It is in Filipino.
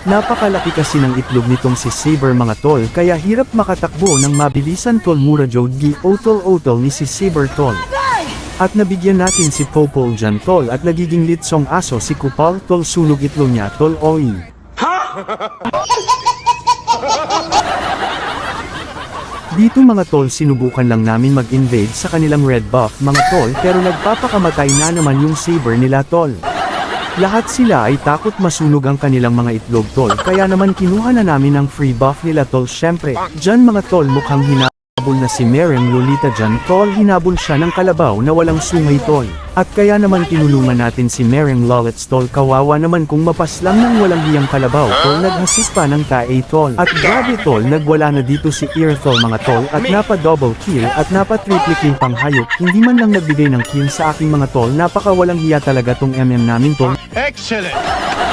Napakalaki kasi ng itlog nitong si Saber mga tol kaya hirap makatakbo ng mabilisan tol mura Jogi otol-otol ni si Saber tol. At nabigyan natin si Popol dyan tol at nagiging litsong aso si Kupal tol sunog itlog niya tol oi. Dito mga tol sinubukan lang namin mag-invade sa kanilang red buff mga tol pero nagpapakamatay na naman yung Saber nila tol. Lahat sila ay takot masunog ang kanilang mga itlog tol kaya naman kinuha na namin ang free buff nila tol syempre. Dyan mga tol mukhang hinabol na si Mereng Lolita dyan tol hinabol siya ng kalabaw na walang sungay tol. At kaya naman tinulungan natin si Mereng Lolets tol kawawa naman kung mapaslang ng walang hiyang kalabaw tol naghasis pa ng tae tol. At grabe tol nagwala na dito si Ear tol mga tol at napa double kill at napa triple kill pang hayop hindi man lang nagbigay ng kill sa aking mga tol napaka walang hiya talaga tong MM namin tol. Excellent!